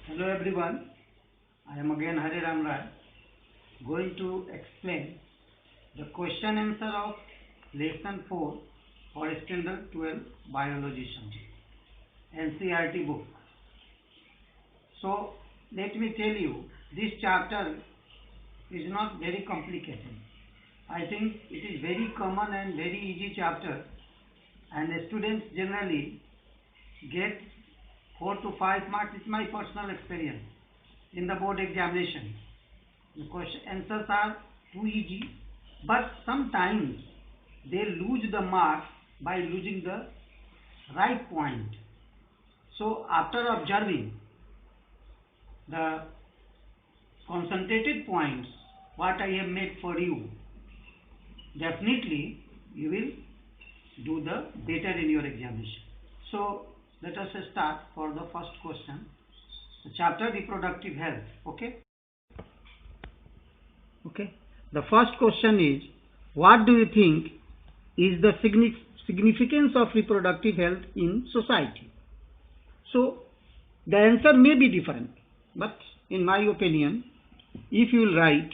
Hello everyone, I am again Hare Ram Rai, going to explain the question answer of lesson 4 for standard 12 biology subject, NCERT book. So let me tell you, this chapter is not very complicated. I think it is very common and very easy chapter, and the students generally get 4 to 5 marks. Is my personal experience in the board examination. The question answers are too easy, but sometimes they lose the marks by losing the right point. So after observing the concentrated points what I have made for you, definitely you will do the better in your examination. So let us start for the first question. The chapter reproductive health. Okay. The first question is, what do you think is the significance of reproductive health in society? So the answer may be different, but in my opinion, if you will write,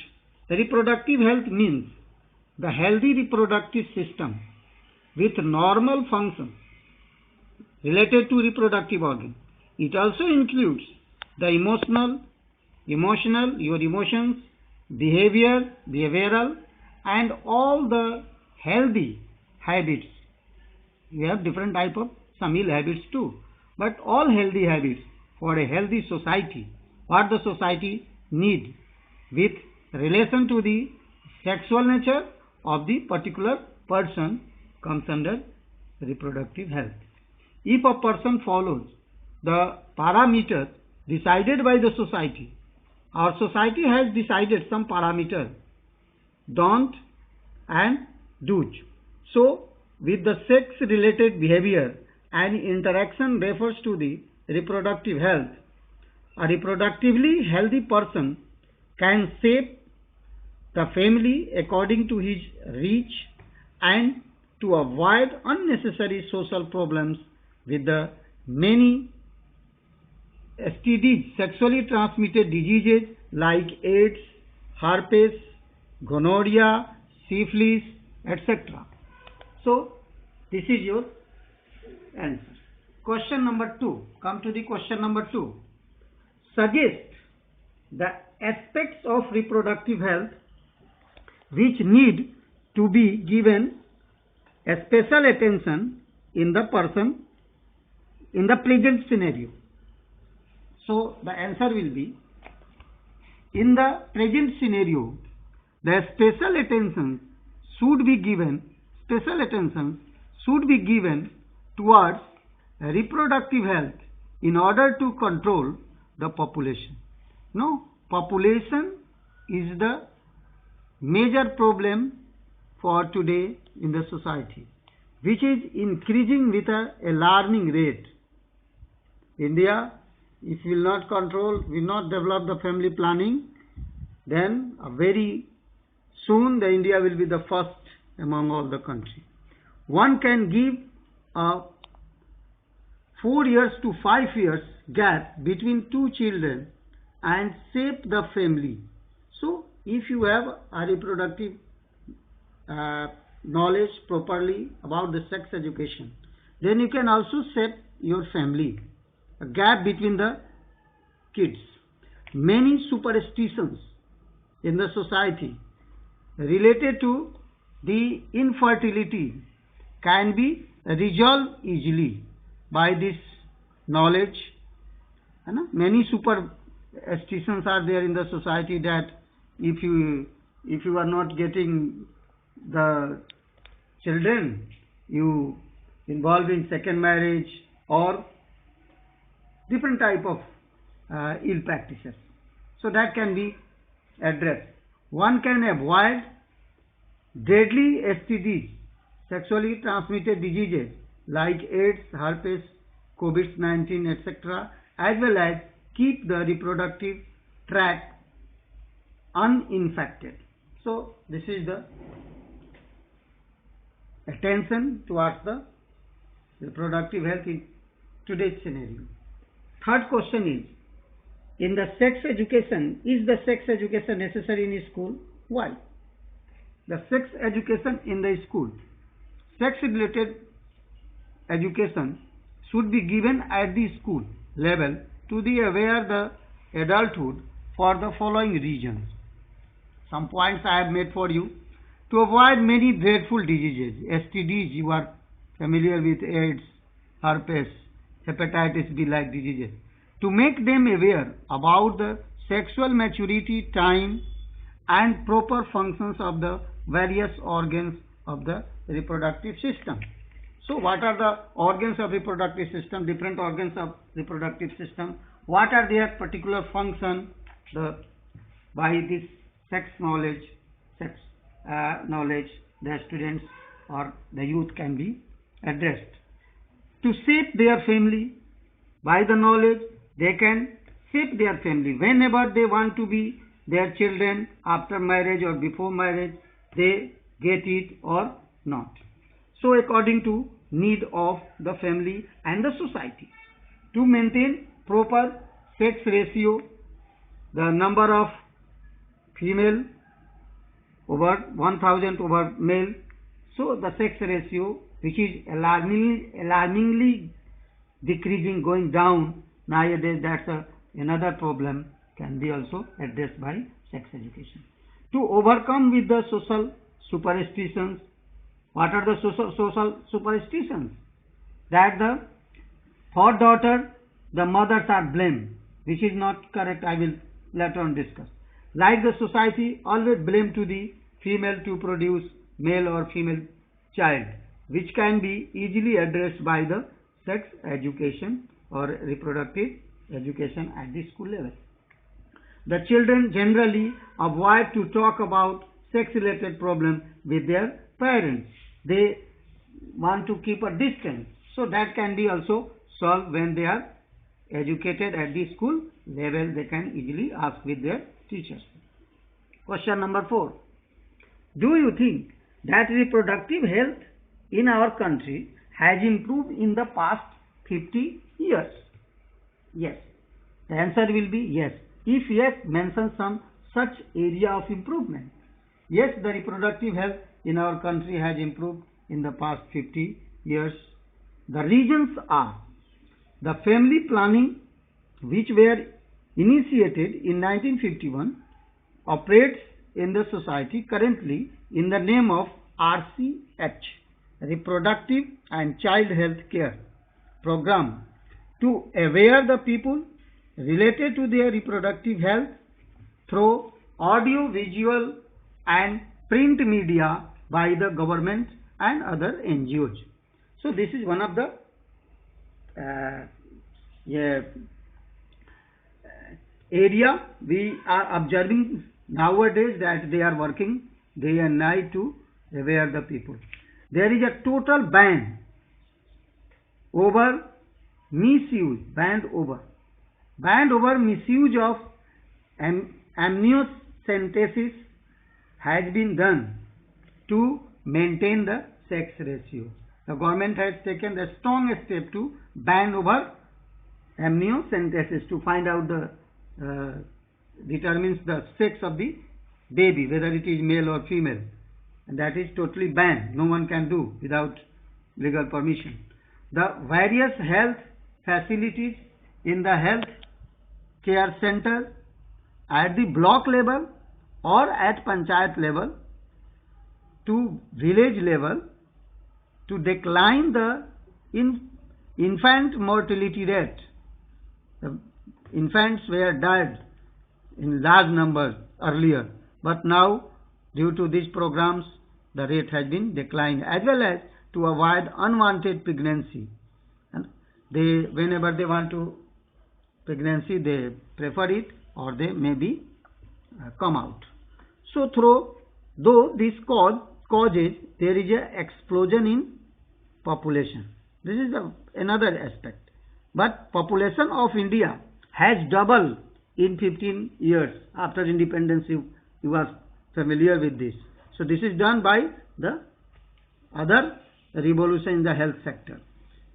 the reproductive health means the healthy reproductive system with normal function related to reproductive organ. It also includes the emotional, your emotions, behavioral, and all the healthy habits. We have different type of some ill habits too, but all healthy habits for a healthy society, what the society need with relation to the sexual nature of the particular person comes under reproductive health. If a person follows the parameter decided by the society, our society has decided some parameter, don't and do. So with the sex related behavior and interaction refers to the reproductive health, a reproductively healthy person can shape the family according to his reach and to avoid unnecessary social problems with the many STDs, sexually transmitted diseases like AIDS, herpes, gonorrhea, syphilis, etc. So this is your answer. Question number 2. Come to the question number 2. Suggest the aspects of reproductive health which need to be given a special attention in the person in the present scenario. So the answer will be, in the present scenario, the special attention should be given towards reproductive health in order to control the population. No, population is the major problem for today in the society, which is increasing with a alarming rate. India, if will not control, will not develop the family planning, then very soon the India will be the first among all the countries. One can give a 4 years to 5 years gap between two children and shape the family. So if you have a reproductive knowledge properly about the sex education, then you can also shape your family. A gap between the kids. Many superstitions in the society related to the infertility can be resolved easily by this knowledge. Many superstitions are there in the society that if you are not getting the children, you involve in second marriage or different type of ill practices. So that can be addressed. One can avoid deadly STDs, sexually transmitted diseases like AIDS, herpes, COVID-19, etc., as well as keep the reproductive tract uninfected. So this is the attention towards the reproductive health in today's scenario. Third question is, in the sex education, is the sex education necessary in school? Why? The sex education in the school, sex related education should be given at the school level to the aware the adulthood for the following reasons. Some points I have made for you. To avoid many dreadful diseases, STDs, you are familiar with AIDS, herpes, hepatitis B like diseases. To make them aware about the sexual maturity, time and proper functions of the various organs of the reproductive system. So what are the organs of reproductive system? Different organs of reproductive system. What are their particular function? By this sex knowledge, the students or the youth can be addressed. To shape their family, by the knowledge they can shape their family. Whenever they want to be their children after marriage or before marriage, they get it or not. So according to need of the family and the society. To maintain proper sex ratio, the number of female over 1000 over male, so the sex ratio, which is alarmingly decreasing, going down nowadays, that's another problem, can be also addressed by sex education. To overcome with the social superstitions. What are the social superstitions? That for daughter the mothers are blamed, which is not correct. I will later on discuss. Like the society always blame to the female to produce male or female child, which can be easily addressed by the sex education or reproductive education at the school level. The children generally avoid to talk about sex related problems with their parents. They want to keep a distance. So that can be also solved when they are educated at the school level. They can easily ask with their teachers. Question number 4. Do you think that reproductive health in our country has improved in the past 50 years? Yes. The answer will be yes. If yes, mention some such area of improvement. Yes, the reproductive health in our country has improved in the past 50 years. The reasons are the family planning, which were initiated in 1951, operates in the society currently in the name of RCH, Reproductive and Child Health Care Program, to aware the people related to their reproductive health through audio, visual and print media by the government and other NGOs. So this is one of the area we are observing nowadays, that they are working day and night to aware the people. There is a total ban over misuse, banned over misuse of amniocentesis has been done to maintain the sex ratio. The government has taken a strong step to ban over amniocentesis to find out the determines the sex of the baby, whether it is male or female, and that is totally banned. No one can do without legal permission. The various health facilities in the health care center at the block level or at panchayat level to village level to decline the infant mortality rate. The infants were died in large numbers earlier, but now due to these programs the rate has been declined, as well as to avoid unwanted pregnancy. And whenever they want to pregnancy, they prefer it, or they maybe come out. So though this causes there is a explosion in population. This is another aspect. But population of India has doubled in 15 years after independence. You are familiar with this. So this is done by the other revolution in the health sector,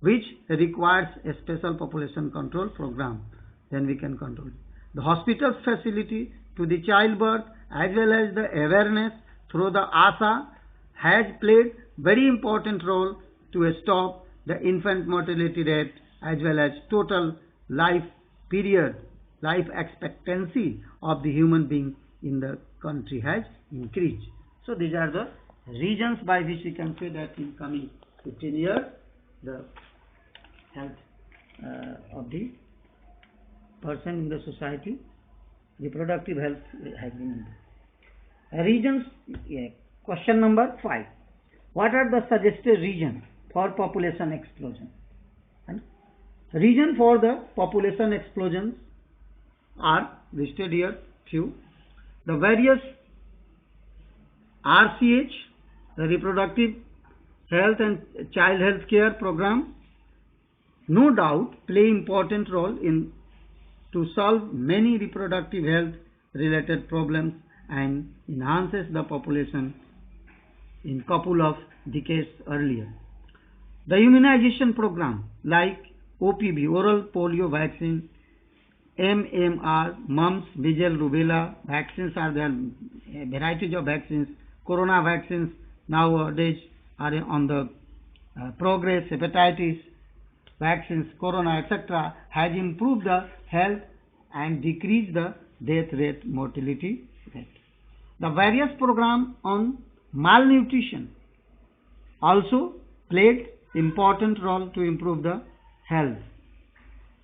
which requires a special population control program. Then we can control it. The hospital facility to the childbirth as well as the awareness through the ASA has played very important role to stop the infant mortality rate as well as total life period, life expectancy of the human being in the country has increased. So these are the reasons by which we can say that in coming 15 years the health of the person in the society, reproductive health has been improved. Reasons, question number 5. What are the suggested reasons for population explosion? And reason for the population explosions are listed here few. The various RCH, the reproductive health and child health care program, no doubt play important role in to solve many reproductive health related problems and enhances the population in couple of decades earlier. The immunization program like OPV, oral polio vaccine, MMR, mumps, measles, rubella vaccines are there, varieties of vaccines, corona vaccines nowadays are on the progress, hepatitis vaccines, corona, etc. has improved the health and decreased the death rate, mortality rate. The various programs on malnutrition also played important role to improve the health.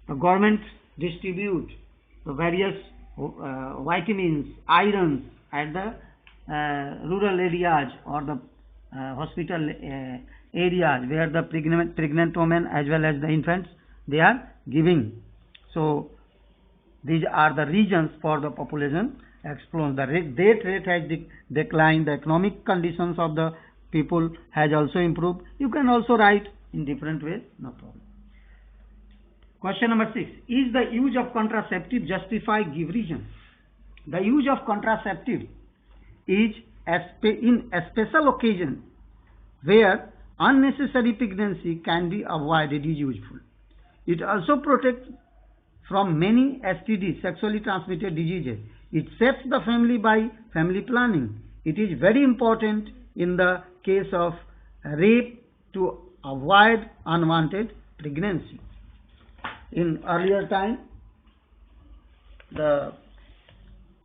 The government distribute the various vitamins, irons at the rural areas or the hospital areas where the pregnant women as well as the infants they are giving. So these are the reasons for the population explosion. The death rate has declined. The economic conditions of the people has also improved. You can also write in different ways, no problem. Question number 6. Is the use of contraceptive justified? Give reasons. The use of contraceptive is in a special occasion where unnecessary pregnancy can be avoided is useful. It also protects from many STDs, sexually transmitted diseases. It saves the family by family planning. It is very important in the case of rape to avoid unwanted pregnancy. In earlier time, the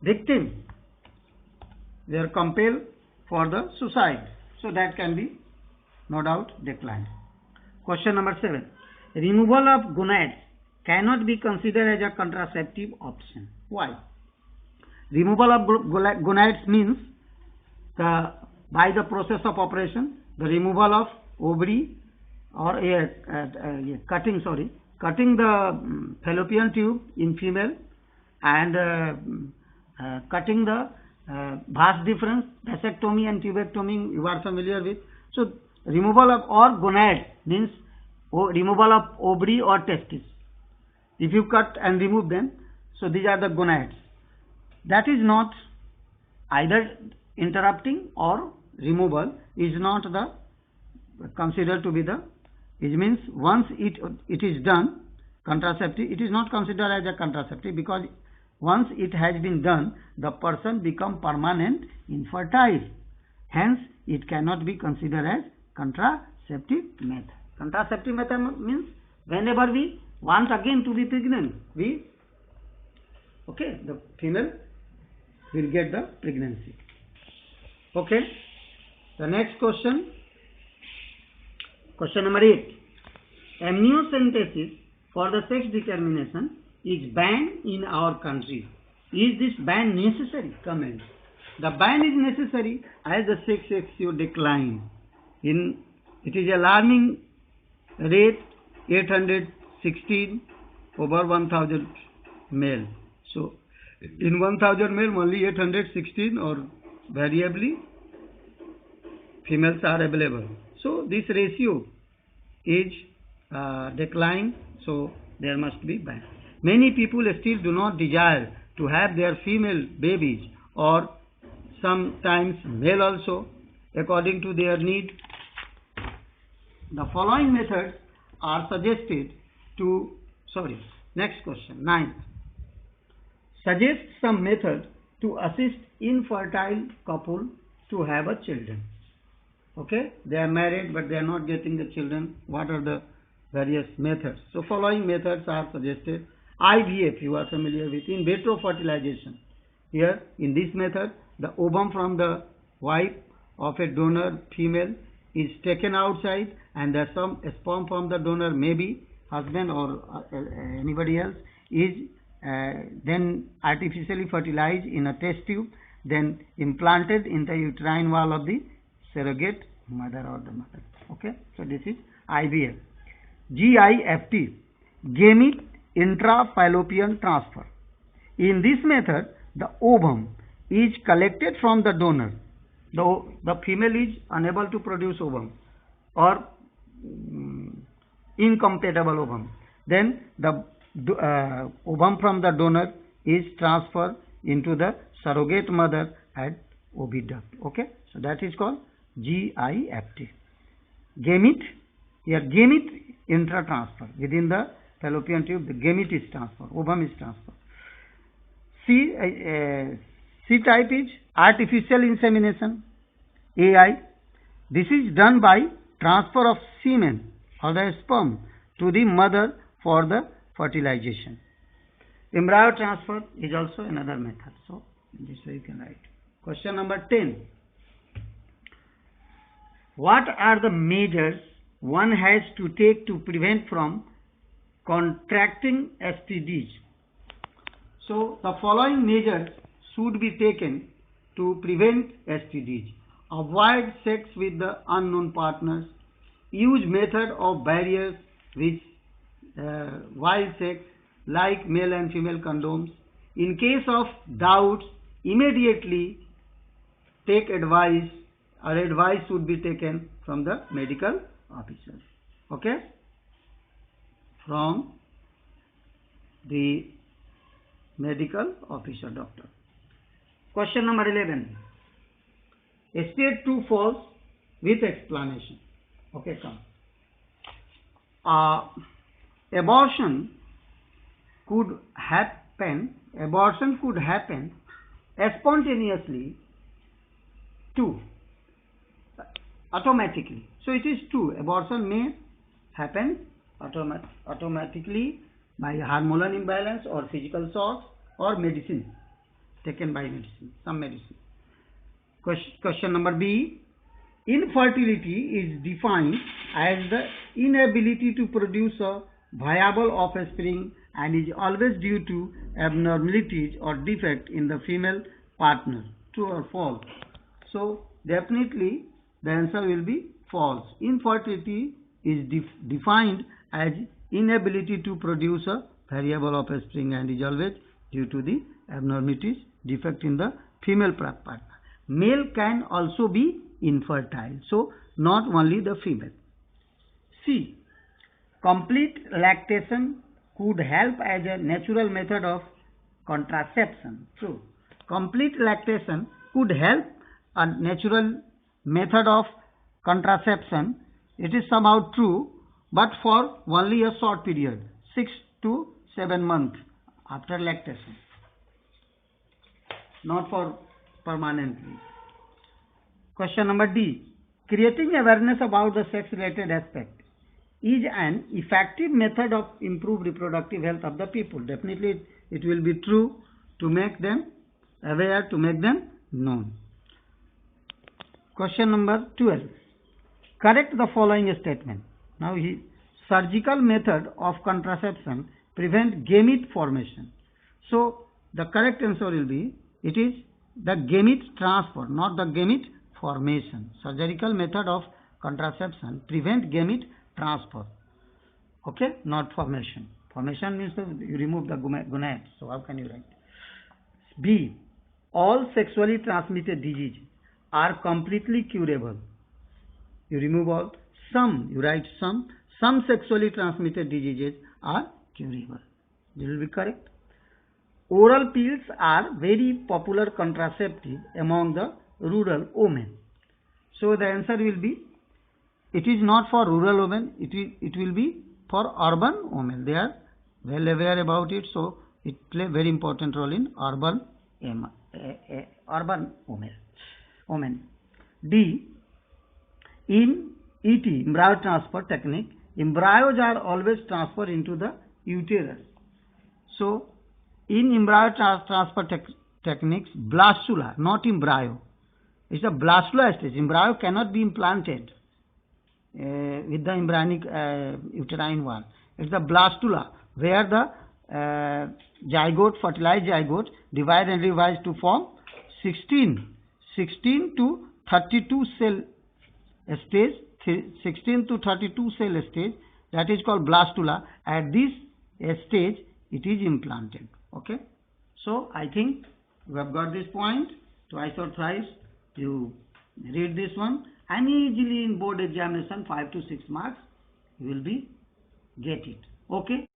victims were compelled for the suicide. So that can be no doubt declined. Question number 7. Removal of gonads cannot be considered as a contraceptive option. Why? Removal of gonads means by the process of operation, the removal of ovary or cutting the fallopian tube in female and cutting the vas difference, vasectomy and tubectomy you are familiar with. So removal of or gonad means removal of ovary or testis. If you cut and remove them, so these are the gonads. That is not either interrupting or removal is not the considered to be the. It means once it is done, contraceptive, it is not considered as a contraceptive because once it has been done, the person become permanent infertile. Hence, it cannot be considered as contraceptive method. Contraceptive method means whenever we want again to be pregnant, the female will get the pregnancy. Okay. The next question. Question number 8. Amniocentesis for the sex determination is banned in our country. Is this ban necessary? Comment. The ban is necessary as the sex ratio decline. It is alarming rate 816 over 1000 male. So in 1000 male only 816 or variably females are available. So this ratio is decline, so there must be ban. Many people still do not desire to have their female babies or sometimes male also according to their need. The following methods are suggested to, next question, 9th. Suggest some method to assist infertile couple to have a children. Okay, they are married but they are not getting the children. What are the various methods? So following methods are suggested. IVF, you are familiar with. In vitro fertilization, here in this method, the ovum from the wife of a donor female is taken outside, and the some sperm from the donor, maybe husband or anybody else, is then artificially fertilized in a test tube, then implanted in the uterine wall of the surrogate mother or the mother. Okay, so this is IVF. GIFT, gamete intrafallopian transfer. In this method, the ovum is collected from the donor. The female is unable to produce ovum or incompatible ovum. Then the ovum from the donor is transferred into the surrogate mother at oviduct. Okay, so that is called GIFT. Gamete, here gamete intratransfer, within the fallopian tube the gamete is transferred, ovum is transferred. C type is artificial insemination, AI. This is done by transfer of semen or the sperm to the mother for the fertilization. Embryo transfer is also another method. So this way you can write. Question number 10. What are the measures one has to take to prevent from contracting STDs? So the following measures should be taken to prevent STDs. Avoid sex with the unknown partners. Use method of barriers which while sex, like male and female condoms. In case of doubts, immediately take advice, or advice should be taken from the medical officer. Okay, from the medical officer, doctor. Question number 11. State true false with explanation. Okay, come. Abortion could happen spontaneously too, automatically. So it is true, abortion may happen automatically by hormonal imbalance or physical shocks or medicine, taken by medicine, some medicine. Question number B. Infertility is defined as the inability to produce a viable offspring and is always due to abnormalities or defect in the female partner. True or false? So definitely the answer will be false. Infertility is defined as inability to produce a variable offspring and is always due to the abnormalities, defect in the female partner. Male can also be infertile, so not only the female. C. Complete lactation could help as a natural method of contraception. True. Complete lactation could help a natural method of contraception. It is somehow true, but for only a short period, 6 to 7 months after lactation, not for permanently. Question number D. Creating awareness about the sex-related aspect is an effective method of improved reproductive health of the people. Definitely it will be true to make them aware, to make them known. Question number 12. Correct the following statement. Now, surgical method of contraception prevent gamete formation. So the correct answer will be, it is the gamete transfer, not the gamete formation. Surgical method of contraception prevent gamete transfer. Okay, not formation. Formation means that you remove the gonads. So how can you write? B. All sexually transmitted diseases are completely curable. You remove all. Some, you write some. Some sexually transmitted diseases are curable. This will be correct. Oral pills are very popular contraceptive among the rural women. So the answer will be, it is not for rural women, it will be for urban women. They are well aware about it, so It play very important role in urban women. D. In ET, embryo transfer technique, embryos are always transferred into the uterus. So, in embryo transfer techniques, blastula, not embryo. It's a blastula stage. Embryo cannot be implanted with the embryonic uterine wall. It's the blastula, where the zygote, fertilized zygote, divide and revise to form 16 to 32 cell stage, 16 to 32 cell stage, that is called blastula. At this stage, it is implanted. Okay. So, I think you have got this point. Twice or thrice, you read this one, and easily in board examination 5 to 6 marks, you will be get it. Okay.